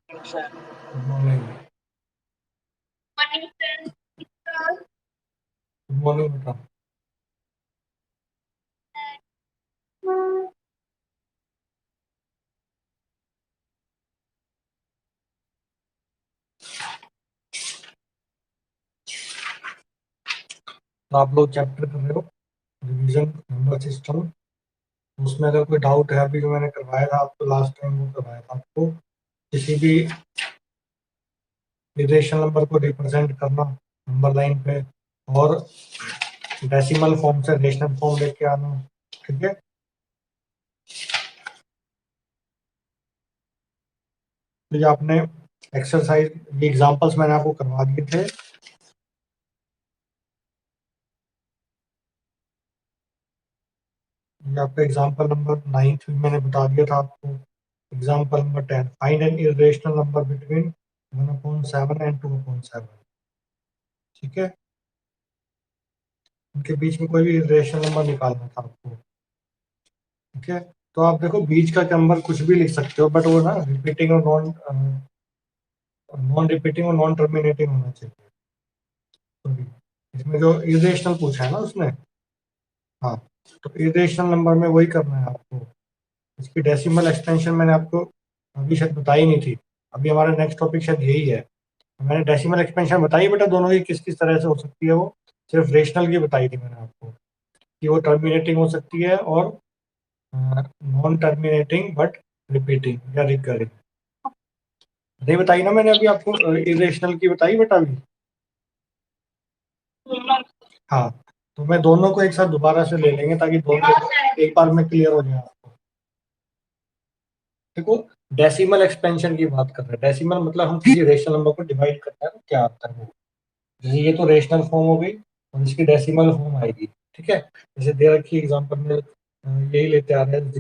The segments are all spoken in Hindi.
मॉर्निंग। मॉर्निंग बेटा। तो आप लोग चैप्टर कर रहे हो रिवीजन नंबर सिस्टम। उसमें अगर कोई डाउट है, अभी जो मैंने करवाया था आपको लास्ट टाइम, वो करवाया था आपको किसी भी इरेशनल नंबर को रिप्रेजेंट करना नंबर लाइन पे, और डेसिमल फॉर्म से रेशनल फॉर्म लेके आना। ठीक है, तो ये आपने एक्सरसाइज, ये एग्जांपल्स मैंने आपको करवा दिए थे। ये आपका एग्जांपल नंबर 9 मैंने बता दिया था आपको। Example number 10, find an irrational number between 1/7 and 2/7। ठीक है, उनके बीच में कोई भी इरेशनल नंबर निकालना था आपको। ठीक है, तो आप देखो बीच का नंबर कुछ भी लिख सकते हो, बट वो ना रिपीटिंग और नॉन रिपीटिंग और नॉन टर्मिनेटिंग होना चाहिए। तो इसमें जो इरेशनल पूछा है ना उसने, हाँ, तो इरेशनल नंबर में वही करना है आपको। इसकी डेसिमल एक्सटेंशन मैंने आपको अभी शायद बताई नहीं थी। अभी हमारा नेक्स्ट टॉपिक शायद यही है। मैंने डेसिमल एक्सपेंशन बताई बेटा, दोनों की किस किस तरह से हो सकती है। वो सिर्फ रेशनल की बताई थी मैंने आपको कि वो टर्मिनेटिंग हो सकती है और नॉन टर्मिनेटिंग बट रिपीटिंग या रिकरिंग। नहीं बताई ना मैंने अभी आपको, इरेशनल की बताई बेटा अभी। हाँ, तो मैं दोनों को एक साथ दोबारा से ले लेंगे ताकि दोनों एक बार में क्लियर हो जाए आपको। देखो, डेसिमल एक्सपेंशन की बात कर रहे हैं। डेसिमल मतलब हम किसी रेशनल नंबर को डिवाइड करते हैं तो क्या आता है वो। जैसे ये तो रेशनल फॉर्म हो गई और इसकी डेसिमल फॉर्म आएगी। ठीक है, जैसे दे रखी एग्जांपल में यही लेते आ रहे हैं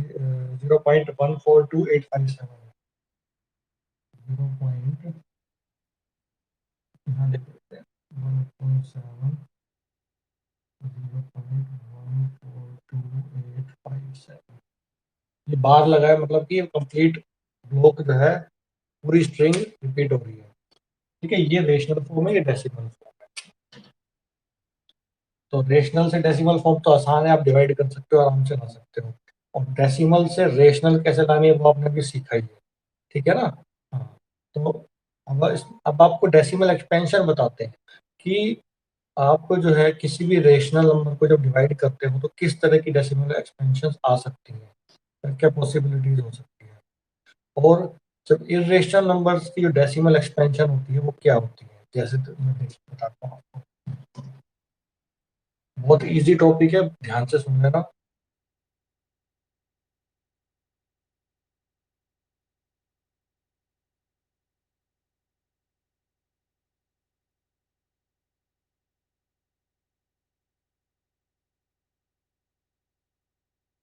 0.142857। 0. यहाँ देख लेते हैं 1.7, 0.142857। ये बार लगा है, मतलब कि कंप्लीट ब्लॉक जो है, पूरी स्ट्रिंग रिपीट हो रही है। ठीक है, ये रेशनल फॉर्म है, ये डेसिमल फॉर्म है। तो रेशनल से डेसिमल फॉर्म तो आसान है, आप डिवाइड कर सकते हो, आराम से ला सकते हो। और डेसिमल से रेशनल कैसे लानी है वो आपने भी सीखा ही है। ठीक है ना। हाँ, तो अब आपको डेसिमल एक्सपेंशन बताते हैं कि आपको जो है किसी भी रेशनल नंबर को जब डिवाइड करते हो तो किस तरह की डेसिमल एक्सपेंशन आ सकती है, क्या पॉसिबिलिटीज हो सकती है। और जब इरेशनल नंबर्स की जो डेसिमल एक्सपेंशन होती है वो क्या होती है, जैसे तो मैं बताता हूँ आपको। बहुत इजी टॉपिक है, ध्यान से सुन लेना।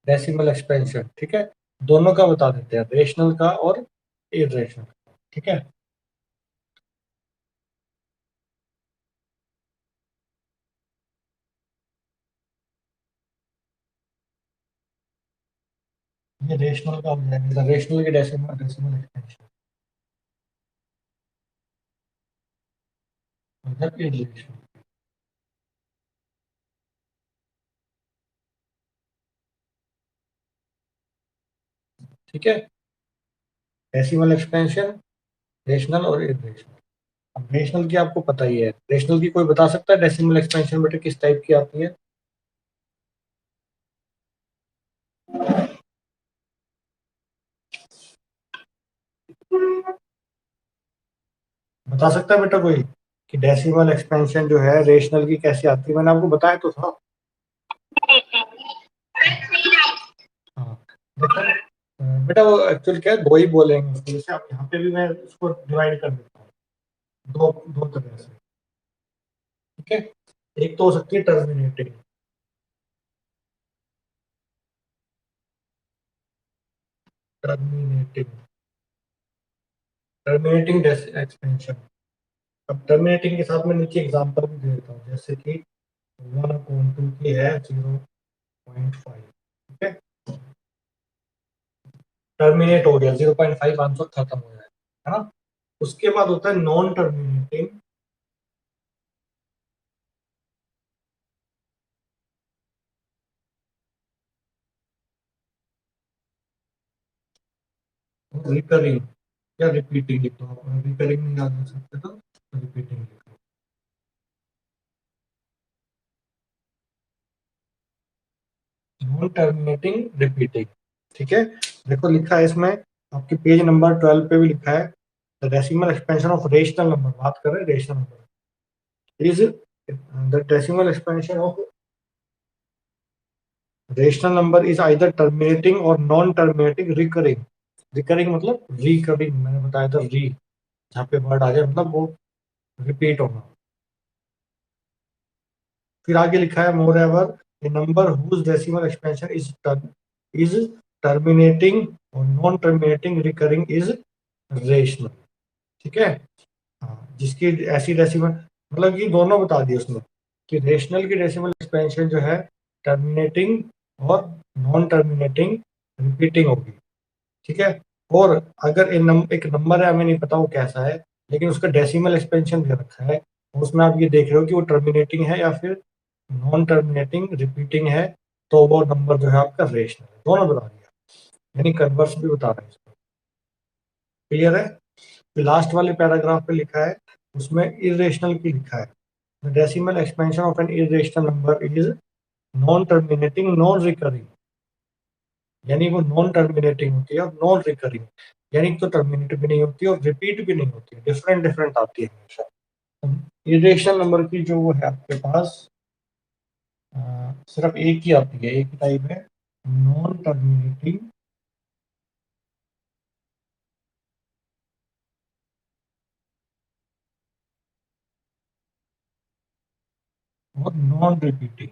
डेसिमल एक्सपेंशन, ठीक है, दोनों का बता देते हैं, रेशनल का और इरेशनल का। ठीक है, ये रेशनल का हो जाएगा, रेशनल की डेसिमल डेसिमल एक्सपेंशन, मतलब इरेशनल। ठीक है, डेसिमल एक्सपेंशन, रेशनल और इरेशनल। अब रेशनल की आपको पता ही है, रेशनल की कोई बता सकता है डेसिमल एक्सपेंशन बेटे किस टाइप की आती है। बता सकता है बेटा कोई कि डेसिमल एक्सपेंशन जो है रेशनल की कैसे आती है, मैंने आपको बताया तो था। हाँ, देखो बेटा वो एक्चुअली क्या है, दो ही बोलेंगे उसको। जैसे आप यहाँ पे भी मैं उसको डिवाइड कर देता हूँ दो दो तरह से। ठीक है, एक तो हो सकती है टर्मिनेटिंग। Terminating terminating expansion. अब टर्मिनेटिंग के साथ में नीचे एग्जांपल भी दे देता हूँ, जैसे कि 1/2 की है 0.5। ठीक है, टर्मिनेट हो गया 0.5, आंसर खत्म हो जाएगा, है ना। उसके बाद होता है नॉन टर्मिनेटिंग रिकरिंग या रिपीटिंग लिख दो, रिकरिंग नहीं याद हो सकते तो रिपीटिंग लिख दो। नॉन टर्मिनेटिंग रिपीटिंग, ठीक है। देखो लिखा है इसमें, आपके पेज नंबर 12 पे भी लिखा है, the decimal expansion of rational number, बात कर रहे हैं rational number, is the decimal expansion of rational number is either terminating और नॉन टर्मिनेटिंग रिकरिंग। रिकरिंग मतलब रिकरिंग, मैंने बताया था री, जहाँ पे वर्ड आ जाए मतलब वो रिपीट होना। फिर आगे लिखा है moreover a number whose decimal expansion is terminating और non terminating recurring is rational, ठीक है। हाँ, जिसकी ऐसी डेसिमल, मतलब ये दोनों बता दिए उसने कि रेशनल की डेसिमल एक्सपेंशन जो है टर्मिनेटिंग और नॉन टर्मिनेटिंग रिपीटिंग होगी, ठीक है। और अगर एक नंबर है, हमें नहीं पता वो कैसा है, लेकिन उसका डेसिमल एक्सपेंशन दे रखा है, उसमें आप ये देख रहे हो कि वो टर्मिनेटिंग है या फिर नॉन टर्मिनेटिंग रिपीटिंग है, तो वो नंबर जो है आपका रेशनल है। दोनों बता दिया, यानी कन्वर्स भी बता रहे हैं इसको। क्लियर है। फिर लास्ट वाले पैराग्राफ पे लिखा है, उसमें इरेशनल की लिखा है, the decimal expansion of an irrational number is non terminating non recurring, यानी वो नॉन टर्मिनेटिंग होती है और नॉन रिकरिंग, यानी तो टर्मिनेट भी नहीं होती और रिपीट भी नहीं होती, डिफरेंट डिफरेंट आती है हमेशा। इरेशनल नंबर की जो वो है आपके पास सिर्फ एक ही आती है, एक ही टाइप है, नॉन टर्मिनेटिंग और नॉन रिपीटिंग।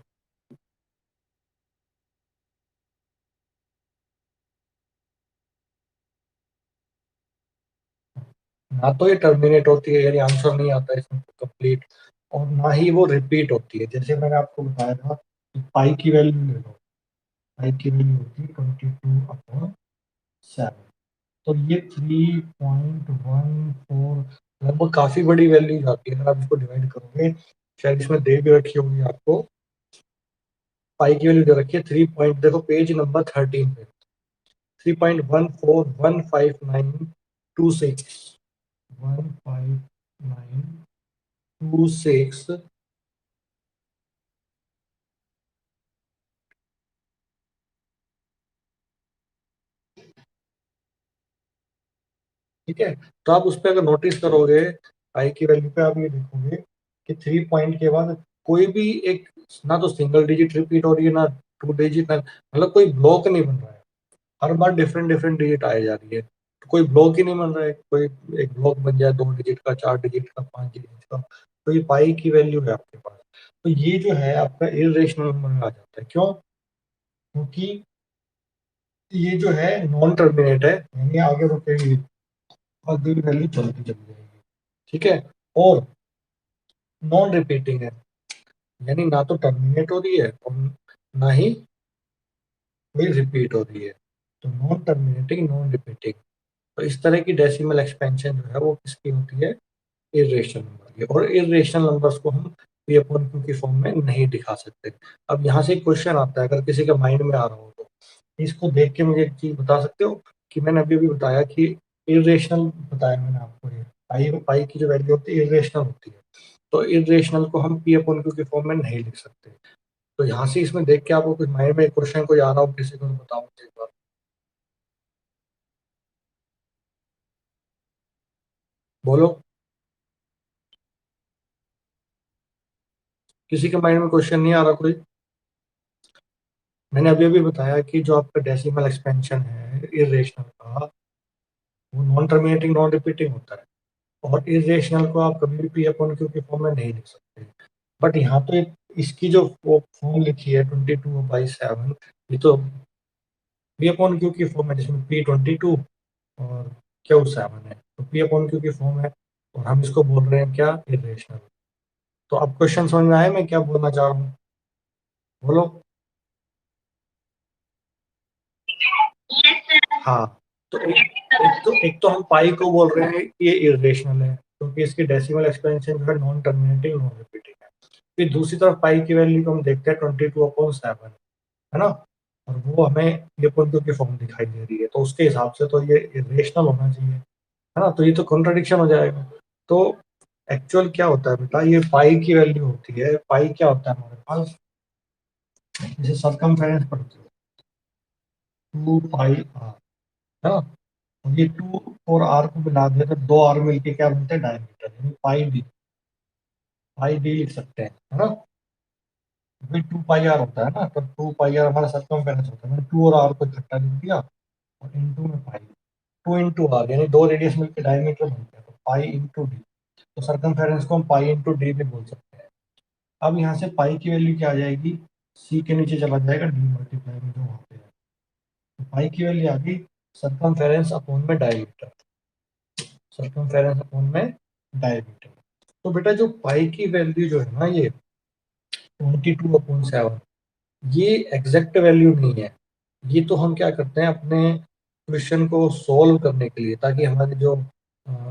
ना तो ये टर्मिनेट होती है, यानी आंसर नहीं आता इसमें कंप्लीट, और ना ही वो रिपीट होती है। जैसे मैंने आपको बताया था कि पाई की वैल्यू ले लो, पाई की वैल्यू होती है 22/7, तो ये 3.14 लगभग काफी बड़ी वैल्यू जाती है। अगर आप इसको डिवाइड करोगे, शायद इसमें दे भी रखी होगी आपको, पाई की वैल्यू दे रखी है 3 पॉइंट, देखो पेज नंबर 13 पे, 3.141592 15926, ठीक है। तो आप उस पर अगर नोटिस करोगे, आई की वैल्यू पे आप ये देखोगे कि 3 पॉइंट के बाद कोई भी एक, ना तो सिंगल डिजिट रिपीट हो रही है, ना टू डिजिट, ना मतलब कोई ब्लॉक नहीं बन रहा है, हर बार डिफरेंट डिफरेंट डिजिट आए जा रही है, तो कोई ब्लॉक ही नहीं बन रहा है। कोई एक ब्लॉक बन जाए 2 डिजिट का, 4 डिजिट का, 5 डिजिट का, तो ये पाई की वैल्यू है आपके पास। तो ये जो है आपका इरेशनल नंबर में आ जाता है। क्यों? क्योंकि ये जो है नॉन टर्मिनेट है, यानी आगे रुकेगी, आगे की वैल्यू चलती चली जाएगी, ठीक है। और नॉन रिपीटिंग है, यानी ना तो टर्मिनेट हो रही है और ना ही कोई रिपीट हो रही है, तो नॉन टर्मिनेटिंग नॉन रिपीटिंग। तो इस तरह की डेसिमल एक्सपेंशन जो है वो किसकी होती है? इरेशनल नंबर की। और इरेशनल नंबर्स को हम पी अपॉन क्यू की फॉर्म में नहीं दिखा सकते। अब यहाँ से एक क्वेश्चन आता है, अगर किसी के माइंड में आ रहा हो तो इसको देख के मुझे एक चीज बता सकते हो कि मैंने अभी भी बताया कि इरेशनल बताया मैंने आपको, ये पाई पाई की जो वैल्यू होती है इरेशनल होती है, तो इरेशनल को हम पी अपॉन क्यू की फॉर्म में नहीं लिख सकते। तो यहाँ से इसमें देख के आपको कुछ माइंड में क्वेश्चन कोई आ रहा हो किसी को, तो बताओ मुझे एक बार। बोलो, किसी के माइंड में क्वेश्चन नहीं आ रहा कोई? मैंने अभी अभी बताया कि जो आपका डेसिमल एक्सपेंशन है इरेशनल का, वो नॉन टर्मिनेटिंग नॉन रिपीटिंग होता है, और इरेशनल को आप कभी भी पी अपॉन क्यू के फॉर्म में नहीं लिख सकते। बट यहाँ तो इसकी जो फॉर्म लिखी है 22/7, ये तो पी अपॉन क्यू की फॉर्म है, जिसमें P22 और Q7 है, तो पी अपॉन क्यू की फॉर्म है, और हम इसको बोल रहे हैं क्या? इरेशनल। तो अब क्वेश्चन समझ में आया मैं क्या बोलना चाह रहा हूँ? बोलो। हाँ, तो एक तो हम पाई को बोल रहे हैं कि ये इरेशनल है क्योंकि इसकी डेसिमल एक्सपेंशन जो है नॉन टर्मिनेटिंग नॉन रिपीटिंग है। फिर दूसरी तरफ पाई की वैल्यू को हम देखते हैं 22/7, है ना, और वो हमें ये पॉइंट की फॉर्म दिखाई दे रही है, तो उसके हिसाब से तो ये इरेशनल होना चाहिए, है ना, तो ये तो कॉन्ट्रडिक्शन हो जाएगा। तो एक्चुअल क्या होता है बेटा, ये पाई की वैल्यू होती है, पाई क्या होता है हमारे पास, जैसे सर्कमफेरेंस पढ़ते हो, 2 पाई आर, है ना, और ये 2 और आर को मिला दिया तो 2 आर मिलके क्या बनते हैं, डायमीटर, यानी पाई डी, पाई डी लिख सकते हैं, है ना। भाई 2 पाई आर होता है ना, तो 2 पाई आर हमारा सर्कमफेरेंस होता है, मैंने 2 और आर को इकट्ठा लिख दिया और इंटू में पाई, 2 इंटू आर, यानी 2 रेडियस मिलकर डायमीटर बनते हैं, तो पाई इंटू डी, तो सर्कमफेरेंस को हम पाई इंटू डी भी बोल सकते हैं। अब यहाँ से पाई की वैल्यू क्या आ जाएगी, सी के नीचे चला जाएगा डी मल्टीप्लाई में जो वहाँ पे है, तो पाई की वैल्यू आ गई सर्कमफेरेंस अपॉन में डायमीटर, सर्कमफेरेंस अपॉन में डायमीटर। तो बेटा जो पाई की वैल्यू जो है ना, ये 22/7, ये एग्जैक्ट वैल्यू नहीं है। ये तो हम क्या करते हैं अपने क्वेश्चन को सॉल्व करने के लिए, ताकि हमारी जो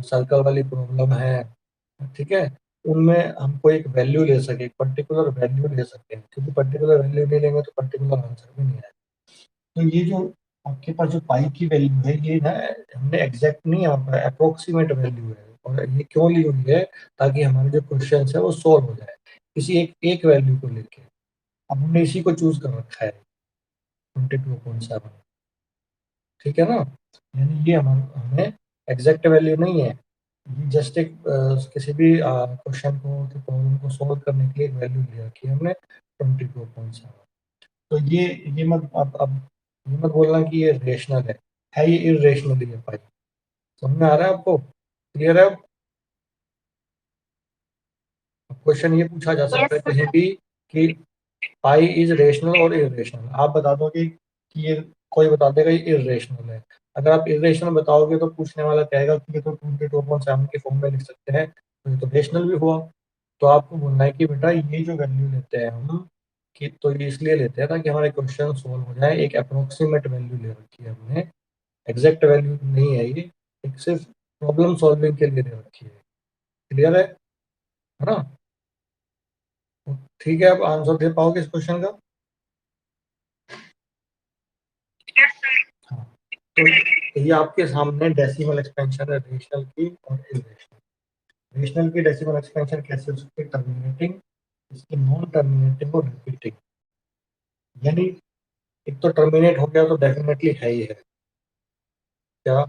सर्कल वाली प्रॉब्लम है, ठीक है, उनमें हमको एक वैल्यू ले सके, एक पर्टिकुलर वैल्यू ले सके, क्योंकि पर्टिकुलर वैल्यू नहीं लेंगे तो पर्टिकुलर आंसर भी नहीं आएगा। तो ये जो आपके पास जो पाई की वैल्यू है, ये ना हमने एग्जैक्ट नहीं है, अप्रोक्सीमेट वैल्यू है, और ये क्यों ली हुई है, ताकि हमारे जो क्वेश्चन है वो सॉल्व हो जाए किसी एक वैल्यू को लेके। अब हमने इसी को चूज कर रखा है 22/7, ठीक है ना, यानी ये हमें एग्जैक्ट वैल्यू नहीं है, ये जस्ट एक किसी भी क्वेश्चन को, प्रॉब्लम को सॉल्व करने के लिए एक वैल्यू ले रखी है हमने 22/7। तो ये मत अब ये मत बोलना कि ये रेशनल है ये इरेशनल है भाई। समझ में आ रहा है आपको, क्लियर है। क्वेश्चन ये पूछा जा सकता है कहीं भी कि पाई इज रेशनल और इरेशनल, आप बता दो कि ये, कोई बता देगा ये इरेशनल है। अगर आप इरेशनल बताओगे तो पूछने वाला कहेगा कि ये तो 22/7 के फॉर्म में लिख सकते हैं, तो ये तो रेशनल भी हुआ। तो आपको बोलना है कि बेटा ये जो वैल्यू लेते हैं हम, कि तो ये इसलिए लेते हैं ताकि हमारे क्वेश्चन सोल्व हो जाए, एक अप्रोक्सीमेट वैल्यू ले रखी है हमने, एग्जैक्ट वैल्यू नहीं है ये, एक सिर्फ प्रॉब्लम सॉल्विंग के लिए ले रखी है। क्लियर है ना। तो ठीक है, आप आंसर दे पाओगे इस क्वेश्चन का। हाँ, तो ये आपके सामने डेसिमल एक्सपेंशन है रेशनल की और इरेशनल। रेशनल की डेसिमल एक्सपेंशन कैसे हो सकती है, टर्मिनेटिंग, इसकी नॉन टर्मिनेटिंग और रिपीटिंग, यानी एक तो टर्मिनेट हो गया तो डेफिनेटली है ही है क्या,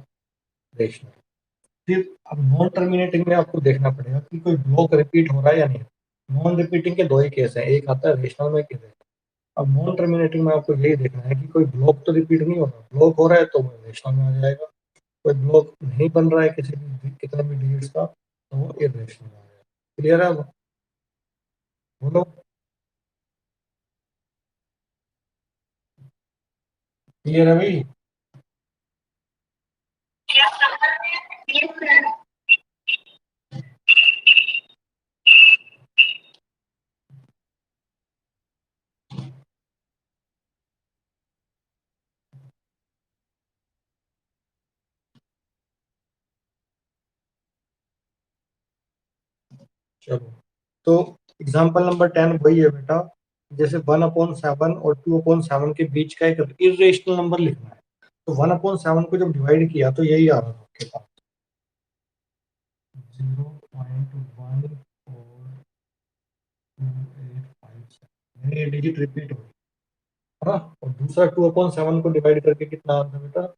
रेशनल। फिर अब नॉन टर्मिनेटिंग में आपको देखना पड़ेगा कि कोई ब्लॉक रिपीट हो रहा है या नहीं। नॉन रिपीटिंग के दो ही केस हैं, एक आता है रेशनल में, एक इरेशनल। अब नॉन टर्मिनेटिंग में आपको यही देखना है कि कोई ब्लॉक तो रिपीट नहीं हो रहा, ब्लॉक हो रहा है तो वो रेशनल में आ जाएगा, कोई ब्लॉक नहीं बन रहा है किसी भी कितने भी डिजिट्स का तो वो इरेशनल में आ जाएगा। क्लियर है अब, बोलो। क्लियर है भाई। चलो, तो एग्जाम्पल नंबर 10 वही है बेटा, जैसे 1/7 और 2/7 के बीच का एक इरेशनल नंबर लिखना है, तो 1/7 को जब डिवाइड किया तो यही आ रहा था आपके पास 0.142857, ये डिजिट रिपीट हो गई, है ना, और दूसरा 2/7 को डिवाइड करके कितना आता है बेटा,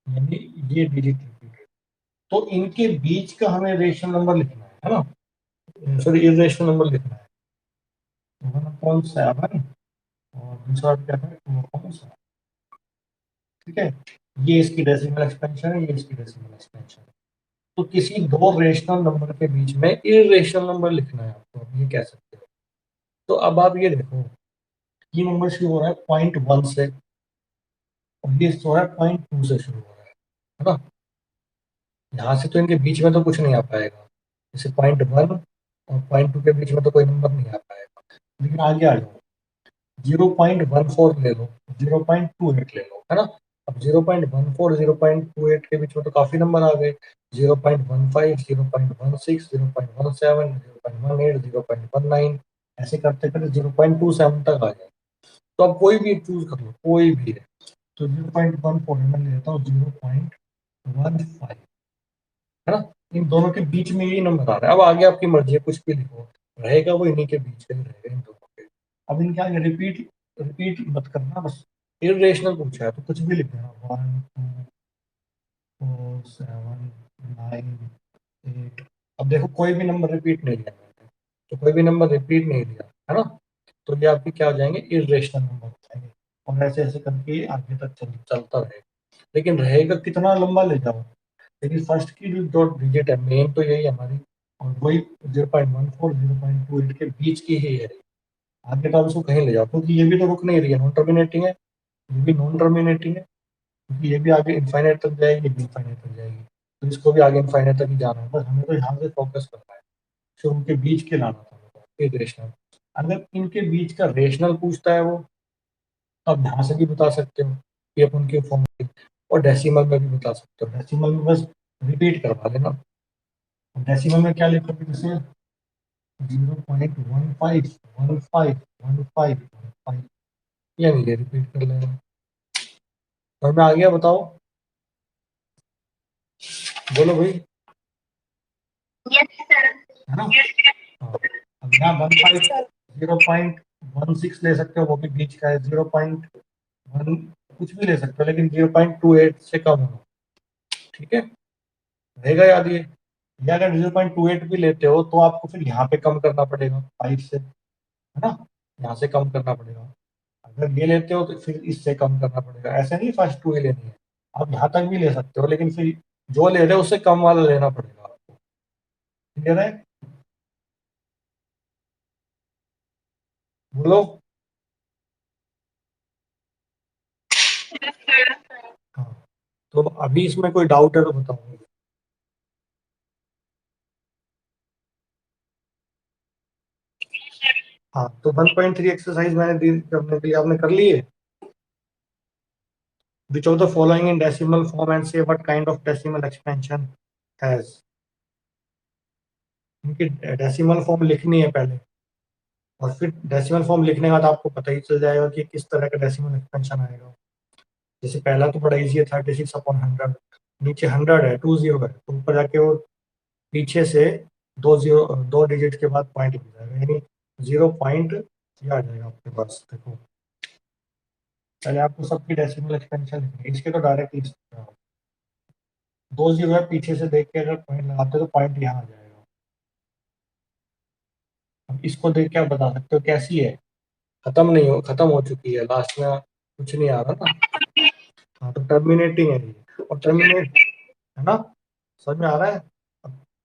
यानी ये डिजिट रिपीट, तो इनके बीच का हमें रेशनल नंबर लिखना है ना, सॉरी इरेशनल नंबर लिखना है, 1/7 और दूसरा क्या है 2/7, ठीक है, ये इसकी डेसिमल एक्सपेंशन है, ये इसकी डेसिमल एक्सपेंशन है। तो किसी दो रेशनल नंबर के बीच में इरेशनल नंबर लिखना है आपको, आप ये कह सकते हो। तो अब आप ये देखो, ये नंबर शुरू हो रहा है 0.1 से और ये जो है 0.2 से शुरू हो रहा है ना, यहाँ से तो इनके बीच में तो कुछ नहीं आ पाएगा, जैसे 0.1 और 0.2 के बीच में तो कोई नंबर नहीं आ पाएगा, लेकिन आगे आ जाओ, 0.14 ले लो, 0.28 ले लो, है ना। अब 0.14 0.28 के बीच में तो काफी नंबर आ गए, 0.15 0.16 0.17 0.18 0.19, ऐसे करते करते 0.27 तक आ गए। तो अब कोई भी चूज कर लो, कोई भी है। तो 0.14 मैं लेता हूँ 0.15, है ना। इन दोनों के बीच में यही नंबर आ रहा है। अब आगे आपकी मर्जी है, कुछ भी लिखो, रहेगा वो इन्हीं के बीच में रहेगा, इन दोनों के। अब इनके आगे रिपीट रिपीट मत करना, बस इरेशनल पूछा है तो कुछ भी लिख देना, 1 2 4 7 9 8। अब देखो कोई भी नंबर रिपीट नहीं लिया मैंने, तो कोई भी नंबर रिपीट नहीं लिया, है ना। तो ये आपके क्या हो जाएंगे, इरेशनल नंबर हो जाएंगे। और ऐसे ऐसे करके आगे तक चलता रहेगा, लेकिन रहेगा कितना लंबा ले जाओ, लेकिन फर्स्ट की जो डिजिट है मेन तो यही है हमारी, और वही 0.14 0.28 के बीच की ही है। आगे तो आप इसको कहीं ले जाओ, क्योंकि ये भी तो रुक नहीं रही है, नॉन टर्मिनेटिंग है, ये भी नॉन टर्मिनेटिंग है, क्योंकि ये भी आगे इनफाइनाइट तक जाएगी, ये भी इनफाइनाइट तक जाएगी, तो इसको भी आगे इनफाइनाइट तक ही जाना है। बस हमें तो यहाँ से फोकस करना है, तो उनके बीच के लाना था एक रेशनल। अगर इनके बीच का रेशनल पूछता है वो, तो आप यहाँ से भी बता सकते हो कि अपन के फॉर्म, और डेसिमल में भी बता सकते हो, डेसिमल में बस रिपीट करवा देना। डेसिमल में क्या लिखोगे, जैसे 0.15 यानी ये रिपीट कर लेना। और मैं आ गया, बताओ, बोलो भाई। है ना। हाँ, अब यहाँ 0.16 ले सकते हो, वो भी बीच का है, 0.1 कुछ भी ले सकते हो, लेकिन 0.28 से कम होना, ठीक है, रहेगा याद ये। या अगर 0.28 भी लेते हो तो आपको फिर यहाँ पे कम करना पड़ेगा 5 से, है ना, यहाँ से कम करना पड़ेगा। अगर ये लेते हो तो फिर इससे कम करना पड़ेगा, ऐसे नहीं फर्स्ट 2 ही लेनी है, आप यहाँ तक भी ले सकते हो, लेकिन फिर जो ले रहे हो उससे कम वाला लेना पड़ेगा आपको, क्लियर है। बोलो। हाँ, तो अभी इसमें कोई डाउट है तो बताओ। हाँ, तो 1.3 एक्सरसाइज मैंने दी करने के लिए, आपने कर ली है। Which of the following in decimal form and say what kind of decimal expansion has. इनकी डेसिमल फॉर्म लिखनी है पहले, और फिर डेसिमल फॉर्म लिखने के बाद आपको पता ही चल जाएगा कि किस तरह का डेसिमल एक्सपेंशन आएगा। जैसे पहला तो बड़ा इजी है, 36/100, नीचे 100 है, 20 है, तो ऊपर जाके वो पीछे से 2 0 2 डिजिट के बाद पॉइंट हो जाएगा, यानी 0 पॉइंट ये आ जाएगा आपके पास। देखो पहले आपको सबकी डेसिमल एक्सपेंशन लिखनी है, इसके तो डायरेक्ट लिख सकते हो। 2 0 है, पीछे से देख के अगर पॉइंट लगाते हो तो पॉइंट यहाँ आ जाएगा। अब इसको देख के आप बता सकते हो कैसी है, खत्म नहीं हो, खत्म हो चुकी है, लास्ट में कुछ नहीं आ रहा ना। हाँ, तो टर्मिनेटिंग है ये, और टर्मिनेट, है ना, समझ में आ रहा है।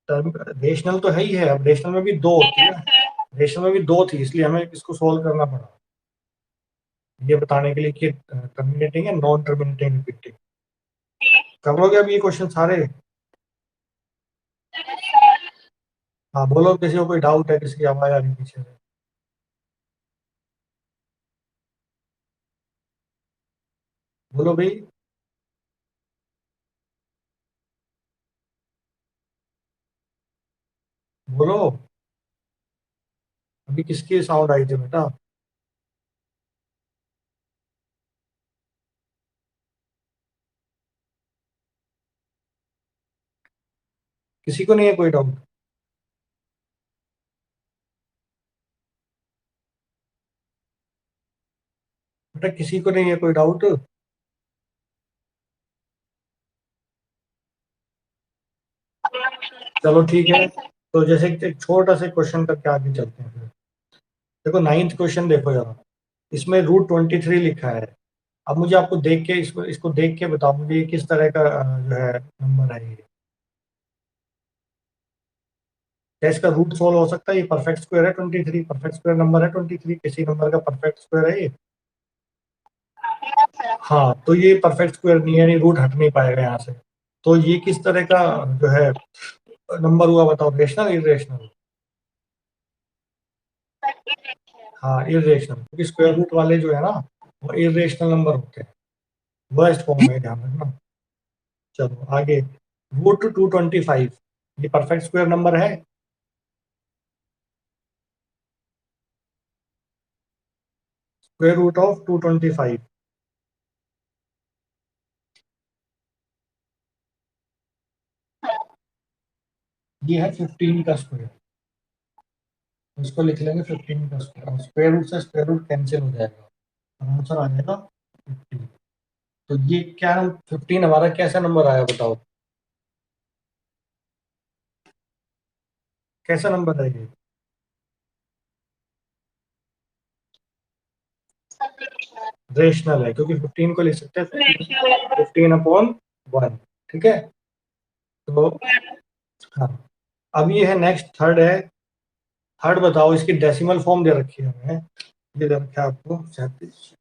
अब रेशनल तो है ही है, अब रेशनल में भी दो होती है, रेशनल में भी दो थी, इसलिए हमें इसको सोल्व करना पड़ा, ये बताने के लिए कि टर्मिनेटिंग है, नॉन टर्मिनेटिंग रिपीटिंग। कर लोगे अब ये क्वेश्चन सारे। हाँ बोलो, किसी को कोई डाउट है, किसी की आवाज आ रही है पीछे से। बोलो भाई, बोलो। अभी किसकी साउंड आई थी बेटा। किसी को नहीं है कोई डाउट। बेटा किसी को नहीं है कोई डाउट। चलो ठीक है, तो जैसे एक छोटा सा क्वेश्चन करके आगे चलते हैं फिर। देखो नाइन्थ क्वेश्चन देखो जरा, इसमें √23 लिखा है। अब मुझे आपको देख के इसको इसको देख के बताओ मुझे ये किस तरह का जो है नंबर है ये। क्या इसका रूट सोल्व हो सकता है, ये परफेक्ट स्क्वायर है 23, परफेक्ट स्क्वायर नंबर है 23, किसी नंबर का परफेक्ट स्क्वायर है ये। हाँ, तो ये परफेक्ट स्क्वायर नहीं है, यानी रूट हट नहीं पाएगा यहाँ से। तो ये किस तरह का जो है नंबर हुआ बताओ, रेशनल इरेशनल। हाँ इरेशनल, क्योंकि स्क्वायर रूट वाले जो है ना वो इरेशनल नंबर होते हैं, वर्स्ट फॉर्म में, ध्यान रखना। चलो आगे, रूट 225 ये परफेक्ट स्क्वायर नंबर है? स्क्वायर रूट ऑफ 225 ये है 15 का स्क्वायर, इसको लिख लेंगे 15 का स्क्वायर, और स्क्वायर रूट से स्क्वायर रूट कैंसिल हो जाएगा, आंसर आ जाएगा 15। तो ये क्या, 15 हमारा कैसा नंबर आया बताओ, कैसा नंबर है ये? रेशनल है, क्योंकि 15 को लिख सकते हैं 15/1, ठीक है। तो हाँ, अब ये है नेक्स्ट, थर्ड है। थर्ड बताओ, इसकी डेसिमल फॉर्म दे रखी है हमें, ये दे रखा है आपको 37।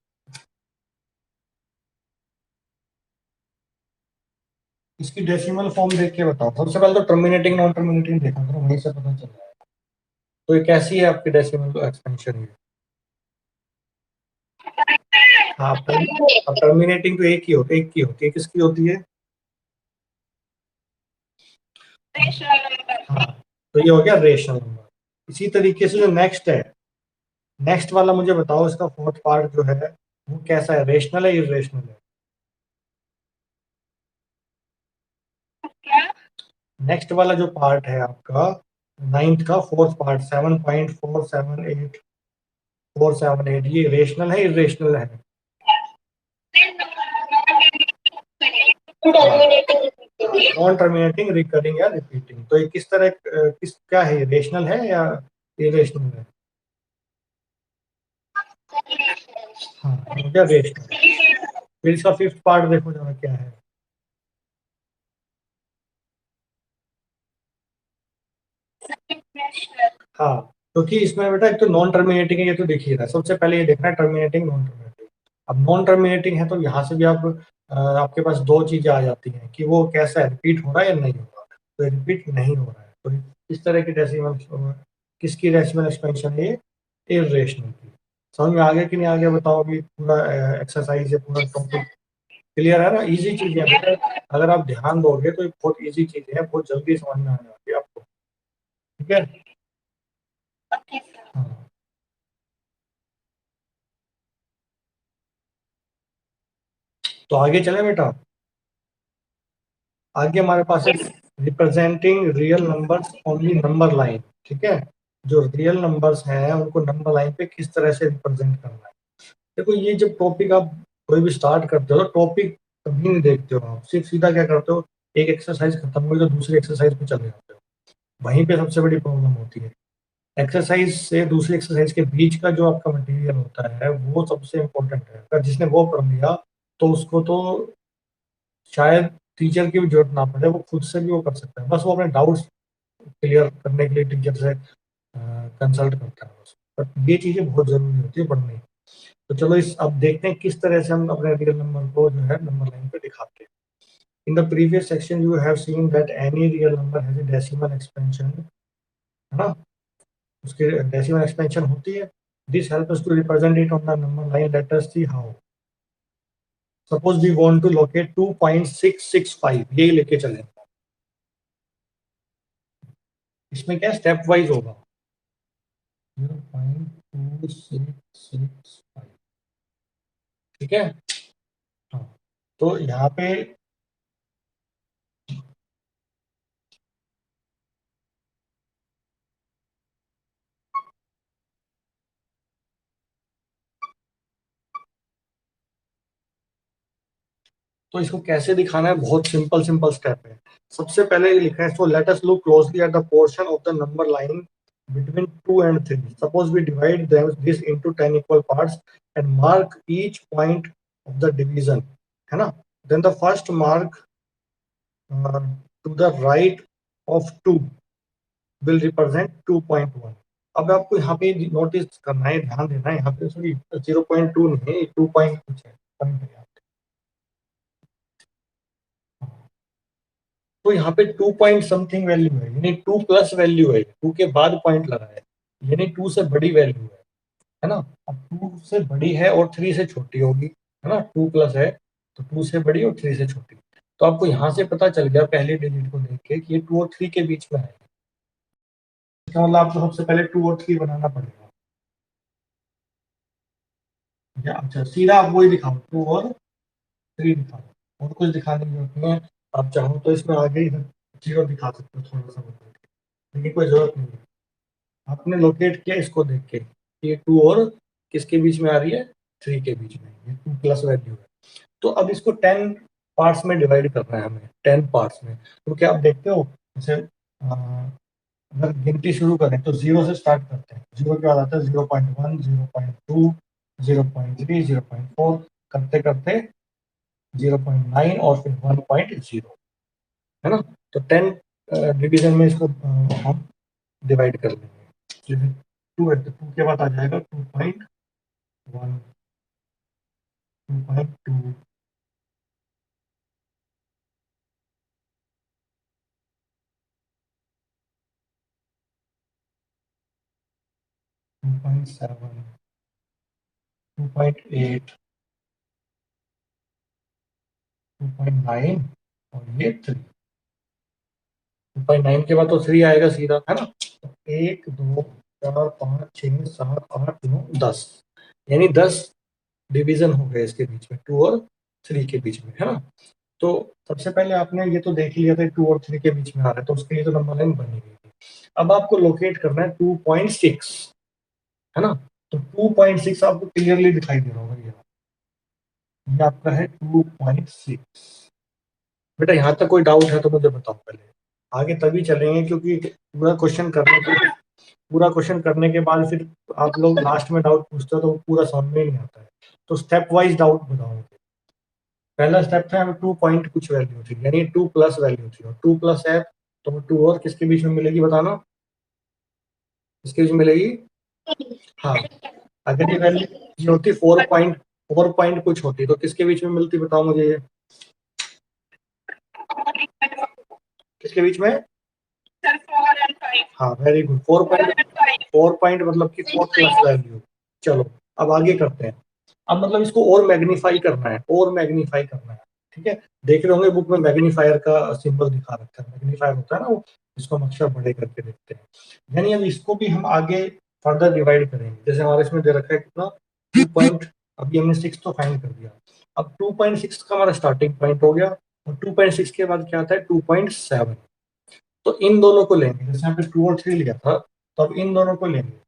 इसकी डेसिमल फॉर्म देख के बताओ, सबसे पहले तो टर्मिनेटिंग नॉन टर्मिनेटिंग देखा करो, वहीं से पता चल रहा है। तो ये कैसी है आपकी डेसिमल एक्सपेंशन ये? हाँ, अब टर्मिनेटिंग तो एक की होती है, किसकी होती है? हाँ, तो ये हो गया रेशनल नंबर। इसी तरीके से जो नेक्स्ट है, नेक्स्ट वाला मुझे बताओ, इसका फोर्थ पार्ट जो है वो कैसा है, रेशनल है इरेशनल है? नेक्स्ट वाला जो पार्ट है आपका, नाइन्थ का फोर्थ पार्ट, 7.478478, ये रेशनल है इरेशनल है? नॉन टर्मिनेटिंग, रिकरिंग या रिपीटिंग। तो ये किस तरह किस क्या है, रेशनल है या इरेशनल है? हाँ, हो गया रेशनल। फिर इसका फिफ्थ पार्ट देखो जरा क्या है। हाँ, क्योंकि इसमें बेटा एक तो नॉन टर्मिनेटिंग है, ये तो दिख ही रहा है, सबसे पहले ये देखना है टर्मिनेटिंग नॉन टर्मिनेटिंग। अब नॉन टर्मिनेटिंग है तो यहाँ से भी आप आपके पास दो चीजें आ जाती हैं कि वो कैसा है, रिपीट हो रहा है या नहीं हो रहा है। तो रिपीट नहीं हो रहा है, तो इस तरह की डेसिमल, किसकी डेसिमल एक्सपेंशन है ये? इर्रेशनल की। समझ में आ गया कि नहीं आ गया बताओ, अभी पूरा एक्सरसाइज है, पूरा टॉपिक क्लियर है ना? इजी चीज है बेटा, अगर आप ध्यान दोगे तो ये बहुत इजी चीज है, बहुत जल्दी समझ में आ जाती है आपको, ठीक है। हाँ, तो आगे चले बेटा। आगे हमारे पास है representing real numbers only number line, ठीक है। जो रियल नंबर्स हैं उनको नंबर लाइन पे किस तरह से रिप्रेजेंट करना है। देखो, ये जब टॉपिक आप कोई भी स्टार्ट करते हो, टॉपिक कभी नहीं देखते हो आप, सिर्फ सीधा क्या करते हो, एक एक्सरसाइज खत्म हुई तो दूसरी एक्सरसाइज पे चले जाते हो, वहीं पे सबसे बड़ी प्रॉब्लम होती है। एक्सरसाइज से दूसरी एक्सरसाइज के बीच का जो आपका मटेरियल होता है वो सबसे इम्पोर्टेंट है, अगर जिसने वो पढ़ लिया तो उसको तो शायद टीचर की भी जरूरत ना पड़े, वो खुद से भी वो कर सकता है, बस वो अपने डाउट्स क्लियर करने के लिए टीचर से कंसल्ट करता है बस। बट ये चीज़ें बहुत ज़रूरी होती है पढ़नी। तो चलो इस अब देखते हैं किस तरह से हम अपने रियल नंबर को जो है नंबर लाइन पे दिखाते हैं। In the previous section you have seen that any real number has a decimal expansion, है ना? उसकी डेसिमल एक्सपेंशन होती है। This help us to represent it on the number line, let us see how. Suppose we want to locate 2.665, यही लेके चलें। इसमें क्या स्टेप वाइज होगा, 0.2665, ठीक है। हाँ, तो यहाँ पे तो इसको कैसे दिखाना है, बहुत सिंपल सिंपल स्टेप है। सबसे पहले ये लिखा है, so let us look closely at the portion of the number line between 2 and 3. Suppose we divide this into 10 equal parts and mark each point of the division, है ना? Then the first mark to the right of 2 will represent 2.1. अब आपको यहाँ पे नोटिस करना है, ध्यान देना है, यहाँ पे सॉरी 0.2 नहीं है, 2 पॉइंट कुछ है, पॉइंट है यहाँ पे। तो यहाँ पे 2 पॉइंट समथिंग वैल्यू है, यानी 2 प्लस वैल्यू है, 2 के बाद पॉइंट लगा है, यानी 2 से बड़ी वैल्यू है। है ना। अब 2 से बड़ी है और 3 से छोटी होगी, है ना, 2 प्लस है तो 2 से बड़ी और 3 से छोटी। तो आपको यहाँ से पता चल गया पहले डिजिट को देख के कि ये 2 और 3 के बीच में है। इसका मतलब आपको सबसे पहले 2 और 3 बनाना पड़ेगा। या अच्छा सीधा आप वही दिखाओ, 2 और 3 दिखाओ, और कुछ दिखाने की जरूरत नहीं है। आप चाहो तो इसमें आगे ही 0 दिखा सकते हो थोड़ा सा बदल के, लेकिन कोई जरूरत नहीं है। आपने लोकेट किया इसको देख के, ये 2 और किसके बीच में आ रही है, 3 के बीच में, ये 2 प्लस वैल्यू है। तो अब इसको 10 पार्ट्स में डिवाइड करना है हमें, 10 पार्ट्स में। तो क्या आप देखते हो, जैसे अगर गिनती शुरू करें तो 0 से स्टार्ट करते हैं, 0 के बाद आता है 0.1, 0.2, 0.3, 0.4, करते करते 0.9 और फिर 1.0, है ना। तो 10 डिवीजन में इसको हम डिवाइड कर लेंगे। जैसे 2 है तो 2 के बाद आ जाएगा 2.1, 2.2, 2.7, 2.8, 2.9 और ये 3। 2.9 के बाद तो 3 आएगा सीधा, है ना। तो 1, 2, 4, 5, 6, 7, 8, 9, 10, यानी 10 डिवीजन हो गए इसके बीच में, 2 और 3 के बीच में, है ना। तो सबसे पहले आपने ये तो देख लिया था 2 और 3 के बीच में आ रहा है, तो उसके लिए तो नंबर लाइन बनी हुई थी। अब आपको लोकेट करना है 2.6, है ना। तो 2.6 आपको क्लियरली दिखाई दे रहा होगा, ये आपका है 2.6। बेटा यहाँ तक कोई डाउट है तो मुझे बताओ पहले, आगे तभी चलेंगे, क्योंकि पूरा क्वेश्चन करने के बाद फिर आप लोग लास्ट में डाउट पूछते हो तो पूरा समझ में नहीं आता है। तो स्टेप वाइज डाउट बताओगे। पहला स्टेप था 2 पॉइंट कुछ वैल्यू थी, यानी 2 प्लस वैल्यू थी, और 2 प्लस है तो 2 और किसके बीच में मिलेगी बताना, किसके बीच में मिलेगी। हाँ, अगर ये वैल्यू ये होती 4 पॉइंट कुछ होती तो किसके बीच में मिलती बताओ मुझे ये, किसके बीच में। हाँ वेरी गुड, 4 पॉइंट मतलब कि 4 प्लस वैल्यू। चलो अब आगे करते हैं। अब मतलब इसको और मैग्नीफाई करना है, और मैग्नीफाई करना है, ठीक है। देख रहे होंगे बुक में मैग्नीफायर का सिंबल दिखा रखा है, मैग्नीफायर होता है ना वो, जिसको हम अक्षर बड़े करके देखते हैं। यानी अब इसको भी हम आगे फर्दर डिवाइड करेंगे। जैसे हमारे इसमें दे रखा है कितना, 2 पॉइंट, अभी हमने 6 तो फाइंड कर दिया। अब 2.6 का हमारा स्टार्टिंग पॉइंट हो गया, और 2.6 के बाद क्या आता है 2.7। तो इन दोनों को लेंगे, जैसे यहाँ पे 2 और 3 लिया था, तो अब इन दोनों को लेंगे।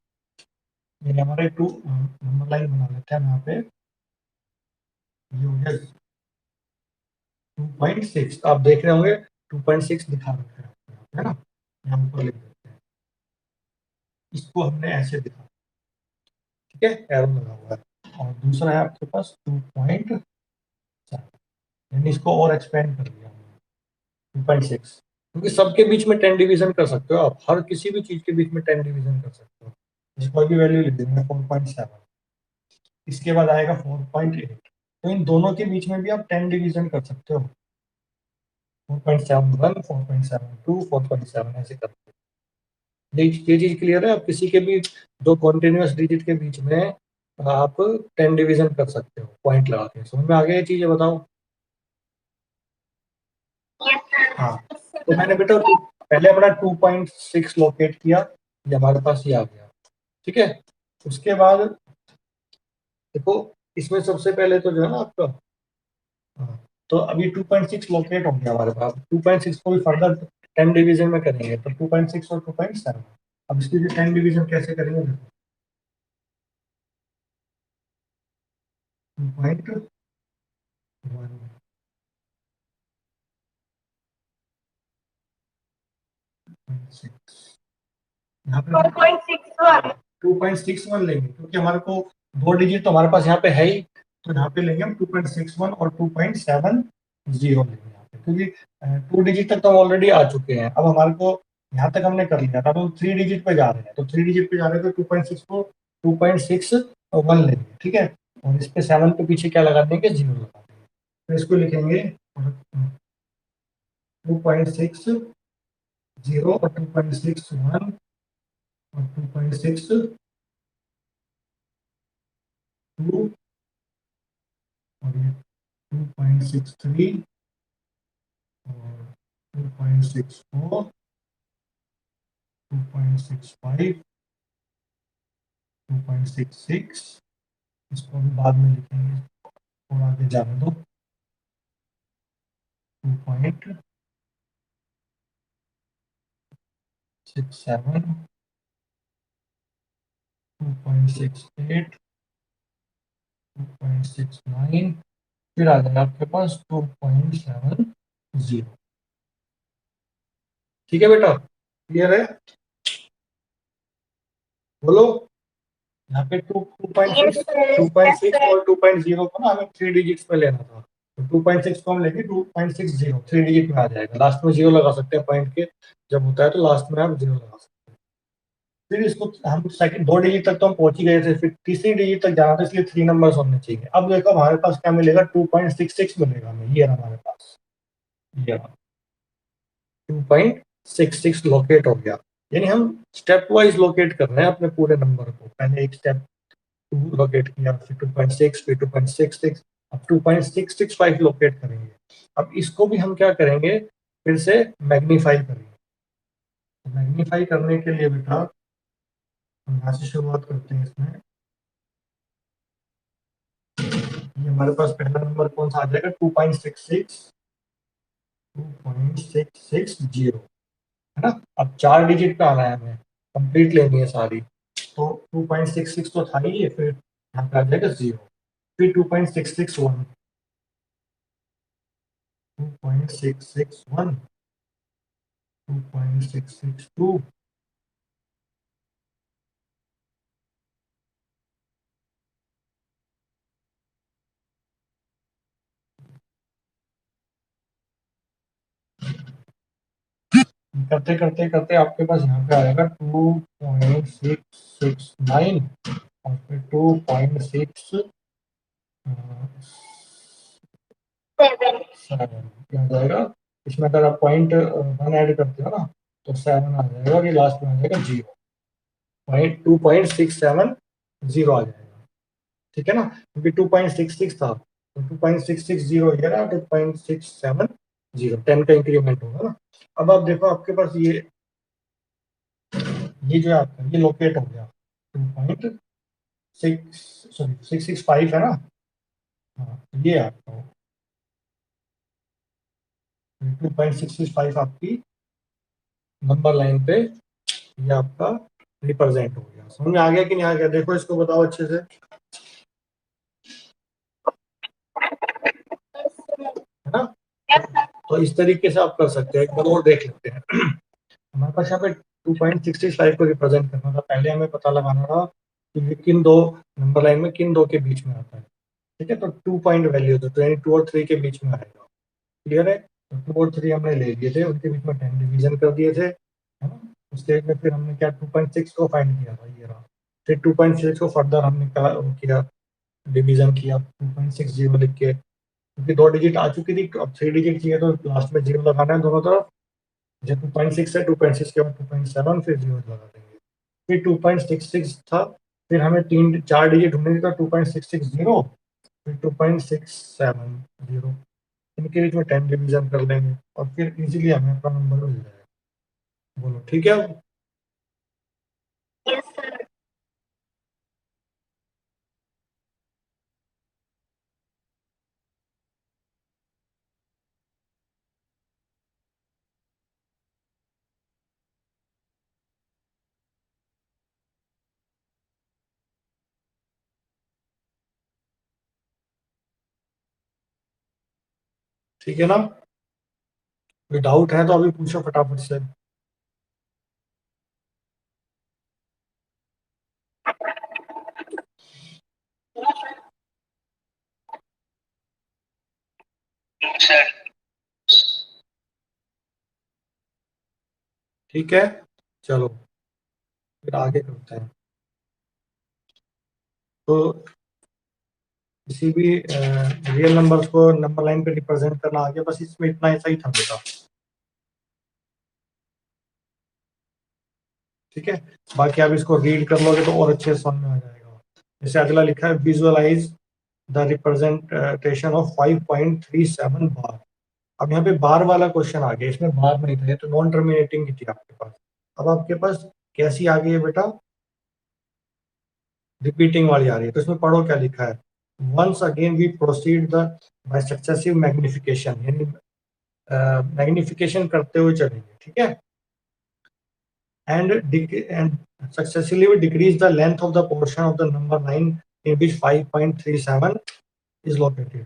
ये हमारे 2 नंबर लाइन बना लेते हैं यहाँ पे, ये हो गया 2.6। आप देख रहे होंगे 2.6 दिखा रखा है ना, यहाँ ऊपर लिख देते हैं, इसको हमने ऐसे दिखा, ठीक है, एरो लगा हुआ है। और दूसरा है आपके पास 2.7, यानी इसको और एक्सपेंड कर दिया हमने, 2.6, क्योंकि सबके बीच में 10 डिवीजन कर सकते हो आप, हर किसी भी चीज के बीच में 10 डिवीजन कर सकते हो। इस कोई भी वैल्यू लिख देंगे 4.7, इसके बाद आएगा 4.8, तो इन दोनों के बीच में भी आप 10 डिवीजन कर सकते हो, 4.71, 4.72, 4.7 ऐसे करते हैं। ये चीज क्लियर है। आप किसी के भी दो कॉन्टिन्यूस डिजिट के बीच में आप 10 डिवीजन कर सकते हो पॉइंट लगा के। समझ में आ गया ये चीजें, बताओ। हाँ, तो मैंने बेटा पहले अपना 2.6 लोकेट किया, ये हमारे पास ये आ गया, ठीक है। उसके बाद देखो, इसमें सबसे पहले तो जो है ना आपका, हाँ, तो अभी 2.6 लोकेट हो गया हमारे पास। 2.6 को भी फर्दर 10 डिवीजन में करेंगे, तो 2.6 और 2.7। अब इसकी भी 10 डिवीजन कैसे करेंगे, देखो 2.1, यहाँ पे 2.61 लेंगे, क्योंकि हमारे को दो डिजिट तो हमारे पास यहाँ पे है ही, तो यहाँ पे लेंगे हम 2.61 और 2.70 लेंगे यहाँ पे, क्योंकि 2 डिजिट तक तो हम ऑलरेडी आ चुके हैं। अब हमारे को यहाँ तक हमने कर लिया था, तो 3 डिजिट पे जा रहे हैं, तो 3 डिजिट पे जा रहे हैं तो 2.6 को 2.61 लेंगे, ठीक है। और इस पे 7 पे पीछे क्या लगा देंगे, 0 लगा देंगे, तो इसको लिखेंगे 2.60 और 2.61 और 2.6 2 और ये 2.63 और 2.64 2.65 2.66, इसको भी बाद में लिखेंगे, थोड़ा आगे जाने दो। 2.67 2.68 2.69, फिर आ जाएगा आपके पास 2.70। ठीक है बेटा, क्लियर है? बोलो। यहाँ पे 2.6 और 2.0 को ना हमें 3 डिजिट्स में लेना था, तो 2.6 को हम लेंगे 2.60, 3 डिजिट में आ जाएगा। लास्ट में जीरो लगा सकते हैं पॉइंट के, जब होता है तो लास्ट में आप जीरो लगा सकते हैं। फिर इसको हम सेकंड 2 डिजिट तक तो हम पहुंच ही गए थे, फिर तीसरी डिजिट तक जाना था, इसलिए 3 नंबर्स होने चाहिए। अब देखो हमारे पास क्या मिलेगा, 2.66 मिलेगा हमें, ये हमारे पास ये 2.66 लोकेट हो गया। यानी हम स्टेप वाइज लोकेट कर रहे हैं अपने पूरे नंबर को। पहले एक स्टेप 2 लोकेट किया, फिर 2.6, फिर 2.66, अब 2.665 लोकेट करेंगे। अब इसको भी हम क्या करेंगे, फिर से मैग्नीफाई करेंगे। मैग्नीफाई करने के लिए बेटा हम यहाँ से शुरुआत करते हैं। इसमें ये हमारे पास पहला नंबर कौन सा आ जाएगा, 2.60 है ना। अब 4 डिजिट पे आना है हमें, कंप्लीट लेनी है सारी, तो 2.66 तो था ही, फिर यहाँ पे आ जाएगा 0, फिर 2.661 2.661 2.662 करते करते करते आपके पास यहाँ पे आएगा 2.669 और फिर 2.67 क्या जाएगा। इसमें अगर आप पॉइंट 1 ऐड करते हो ना, तो 7 आ जाएगा, और ये लास्ट में आ जाएगा 0, 2.670 आ जाएगा। ठीक है ना, क्योंकि 2.66 था, तो 2.660 ये रहा, 2.670, 10 का इंक्रीमेंट होगा ना। अब आप देखो आपके पास ये जो है आपका, ये लोकेट हो गया 665 है ना। हाँ, ये आपका 2.665 आपकी नंबर लाइन पे ये आपका रिप्रेजेंट हो गया। समझ में आ गया कि नहीं आ गया? देखो इसको बताओ अच्छे से, है ना। तो इस तरीके से आप कर सकते हैं। एक बार और देख लेते हैं। हमारे पास यहाँ पे 2.65 को रिप्रेजेंट करना था, पहले हमें पता लगाना था कि ये किन दो नंबर लाइन में किन दो के बीच में आता है। ठीक है, तो 2 पॉइंट वैल्यू तो 2 और 3 के बीच में आएगा। क्लियर है, तो 2 और 3 हमने ले लिए थे, उनके बीच में 10 डिवीजन कर दिए थे, है ना। उसके में फिर हमने क्या 2.6 को फाइंड किया था, ये रहा। फिर 2.6 को फर्दर हमने किया, डिवीजन किया 2.60 लिख के, क्योंकि 2 डिजिट आ चुकी थी, अब 3 डिजिट चाहिए तो लास्ट में 0 लगाना है दोनों तरफ। जब 2.6 है, 2.6 के बाद 2.7, फिर 0 लगा देंगे। फिर 2.66 था, फिर हमें 4 डिजिट ढूंढनी थी, तो 2.660, फिर 2.670, इनके बीच में 10 डिवीजन कर लेंगे, और फिर इजीली हमें अपना नंबर मिल जाएगा। बोलो ठीक है अब? ठीक है ना, कोई डाउट है तो अभी पूछो फटाफट से। ठीक है, चलो फिर आगे करते हैं। तो किसी भी रियल नंबर्स को नंबर लाइन पे रिप्रेजेंट करना आ गया, बस इसमें इतना ऐसा ही था बेटा। ठीक है, बाकी आप इसको रीड कर लोगे तो और अच्छे से समझ में आ जाएगा। जैसे अगला लिखा है विजुअलाइज द रिप्रेजेंटेशन ऑफ 5.37 बार। अब यहाँ पे बार वाला क्वेश्चन आ गया, इसमें बार नहीं था, तो नॉन टर्मिनेटिंग की थी आपके पास। अब आपके पास कैसी आ गई है बेटा, रिपीटिंग वाली आ रही है। तो इसमें पढ़ो क्या लिखा है, once again we proceed the by successive magnification, यानी मैग्निफिकेशन करते हुए चलेंगे, ठीक है। And successively decrease the length of the portion of the number 9 in which 5.37 is located.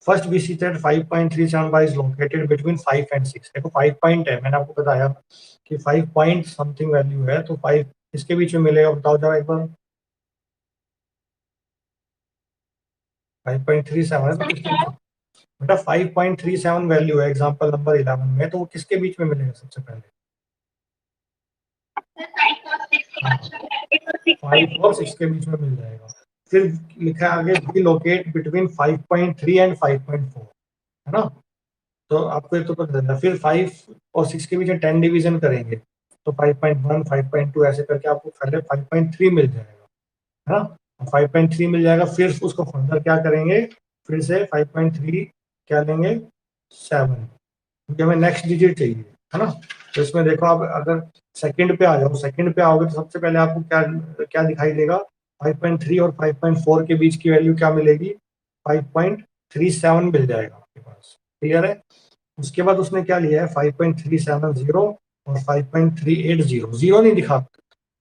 First we see that 5.37 bar is located between 5 and 6. देखो 5 पॉइंट है, मैंने आपको बताया कि 5 पॉइंट समथिंग वैल्यू है, तो 5 इसके बीच में मिलेगा, बताओ जरा एक बार। 5.37 है तो किसके बीच में? बेटा 5.37 वैल्यू है एग्जांपल नंबर 11 में, तो वो किसके बीच में मिलेगा सबसे पहले? 5 और 6 के बीच में मिल जाएगा। फिर लिखा है आगे बी लोकेट बिटवीन 5.3 एंड 5.4, है ना। तो आपको ये तो पता चला। फिर 5 और 6 के बीच में 10 डिवीजन करेंगे, तो 5.1 5.2 ऐसे करके आपको पहले 5.3 मिल जाएगा, है ना। 5.3 मिल जाएगा, फिर उसको फर्दर क्या करेंगे, फिर से 5.3 क्या लेंगे, 7, क्योंकि हमें नेक्स्ट डिजिट चाहिए, है ना। तो इसमें देखो आप अगर सेकंड पे आ जाओ, सेकंड पे आओगे तो सबसे पहले आपको क्या क्या दिखाई देगा, 5.3 और 5.4 के बीच की वैल्यू क्या मिलेगी, 5.37 मिल जाएगा आपके पास। क्लियर है। उसके बाद उसने क्या लिया है, 5.370 और 5.380। जीरो नहीं दिखा,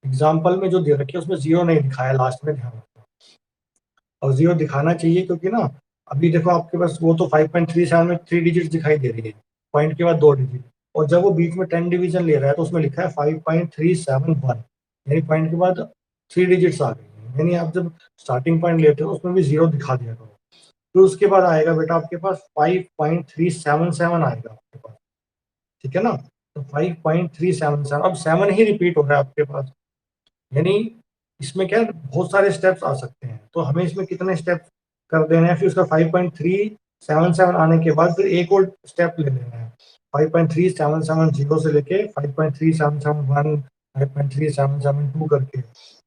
एग्जाम्पल में जो दे रखी है उसमें जीरो नहीं दिखाया, लास्ट में ध्यान रखना। और जीरो दिखाना चाहिए, क्योंकि ना अभी देखो आपके पास वो तो 5.37 में 3 डिजिट दिखाई दे रही है, पॉइंट के बाद 2 डिजिट, और जब वो बीच में 10 डिवीजन ले रहा है तो उसमें लिखा है 5.371, यानी पॉइंट के बाद 3 डिजिट्स आ गई। यानी आप जब स्टार्टिंग पॉइंट लेते हो उसमें भी जीरो दिखा दिया करो। फिर उसके बाद आएगा बेटा आपके पास 5.377 आएगा आपके पास, ठीक है ना। तो 5.377, अब 7 ही रिपीट हो रहा है आपके पास, यानी इसमें क्या है, बहुत सारे स्टेप्स आ सकते हैं, तो हमें इसमें कितने स्टेप्स कर देने हैं, फिर उसका 5.377 आने के बाद फिर एक और स्टेप ले लेना है, 5.3770 से लेके 5.3771 5.3772 करके,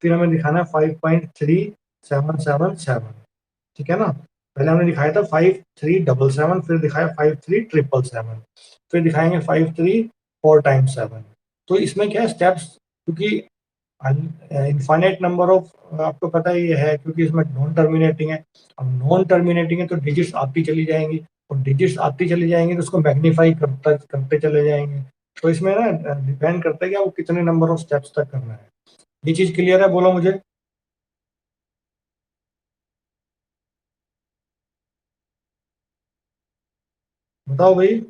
फिर हमें दिखाना है 5.3777, ठीक है ना। पहले हमने दिखाया था 5.377, फिर दिखाया 5.3777, फिर दिखाएंगे 5.3 4 टाइम्स 7। तो इसमें क्या है स्टेप्स, क्योंकि इनफाइनाइट नंबर ऑफ, आपको पता ही है, क्योंकि इसमें नॉन टर्मिनेटिंग है। अब नॉन टर्मिनेटिंग है तो डिजिट्स आती चली जाएंगी, और डिजिट्स आती चली जाएंगी तो उसको मैग्नीफाई करते चले जाएंगे। तो इसमें ना डिपेंड करता है कि आपको कितने नंबर ऑफ स्टेप्स तक करना है। ये चीज क्लियर है, बोलो मुझे। बताओ भाई।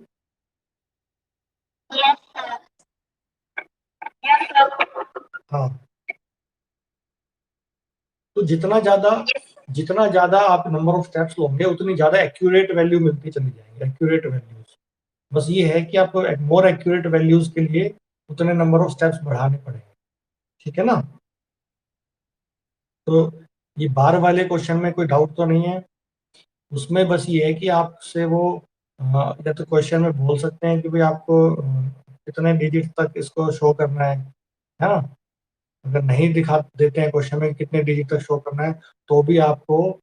हाँ, तो जितना ज्यादा आप नंबर ऑफ स्टेप्स लोगे उतनी ज्यादा एक्यूरेट वैल्यू मिलती चली जाएंगी, एक्यूरेट वैल्यूज। बस ये है कि आपको मोर एक्यूरेट वैल्यूज के लिए उतने नंबर ऑफ स्टेप्स बढ़ाने पड़ेंगे, ठीक है ना। तो ये बार वाले क्वेश्चन में कोई डाउट तो नहीं है, उसमें बस ये है कि आपसे वो या तो क्वेश्चन में बोल सकते हैं कि भाई आपको कितने डिजिट तक इसको शो करना है ना। अगर नहीं दिखा देते हैं क्वेश्चन में कितने डिजिट तक शो करना है, तो भी आपको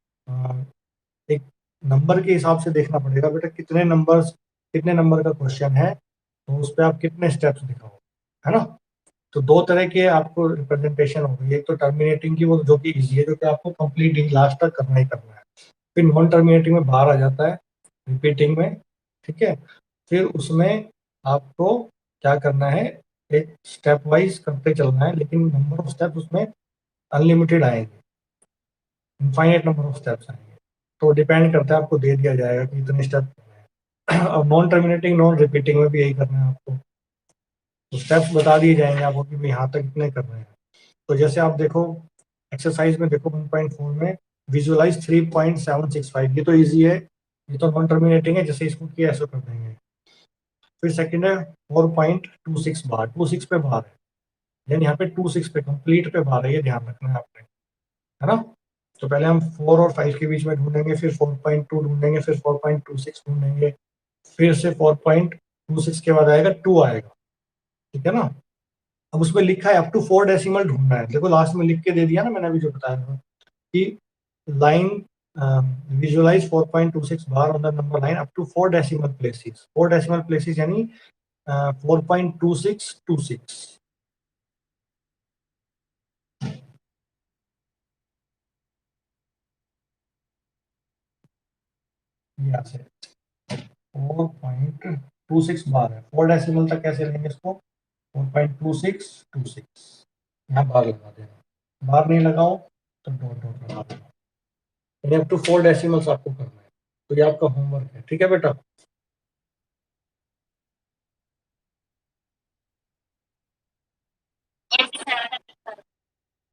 एक नंबर के हिसाब से देखना पड़ेगा, बेटा कितने नंबर का क्वेश्चन है, तो उस पर आप कितने स्टेप्स दिखाओ, है ना। तो दो तरह के आपको रिप्रेजेंटेशन होगी, एक तो टर्मिनेटिंग की, वो जो कि इजी है, जो कि आपको कंप्लीट लास्ट तक करना ही करना है। फिर नॉन टर्मिनेटिंग में बाहर आ जाता है, रिपीटिंग में, ठीक है। फिर उसमें आपको क्या करना है, एक स्टेप वाइज करते चलना है, लेकिन नंबर ऑफ स्टेप उसमें अनलिमिटेड आएंगे, इनफाइनाइट नंबर ऑफ स्टेप्स आएंगे। तो डिपेंड करता है, आपको दे दिया जाएगा कि इतने स्टेप। अब नॉन टर्मिनेटिंग नॉन रिपीटिंग में भी यही करना है आपको, तो स्टेप्स बता दिए जाएंगे आपको कि यहाँ तक इतने करने हैं। तो जैसे आप देखो एक्सरसाइज में देखो 1.4 में विजुअलाइज 3.765, ये तो इजी है, ये तो नॉन टर्मिनेटिंग है, जैसे इसको किया ऐसे कर देंगे। फिर सेकंड है 4.26 बार, 26 पे बार है, यानी यहाँ पे 26 पे कंप्लीट पे बार है, ये ध्यान रखना है आपने, है ना। तो पहले हम 4 और 5 के बीच में ढूंढेंगे, फिर 4.2 ढूंढेंगे, फिर 4.26 ढूंढेंगे, फिर से 4.26 के बाद आएगा 2 आएगा, ठीक है ना। अब उसमें लिखा है अप टू 4 डेसिमल ढूंढना है, देखो लास्ट में लिख के दे दिया ना मैंने अभी जो बताया था। कि line visualise 4.26 bar on the number line up to 4 decimal places. 4 decimal places यानी 4.2626। यहाँ से 4.26 बार है, 4 डेसिमल तक कैसे लेंगे इसको? 4.2626 यहाँ बार लगा देना, बार नहीं लगाओ तो डॉट डॉट लगा देना। अप टू 4 डेसिमल्स आपको करना है। तो ये आपका होमवर्क है, ठीक है बेटा।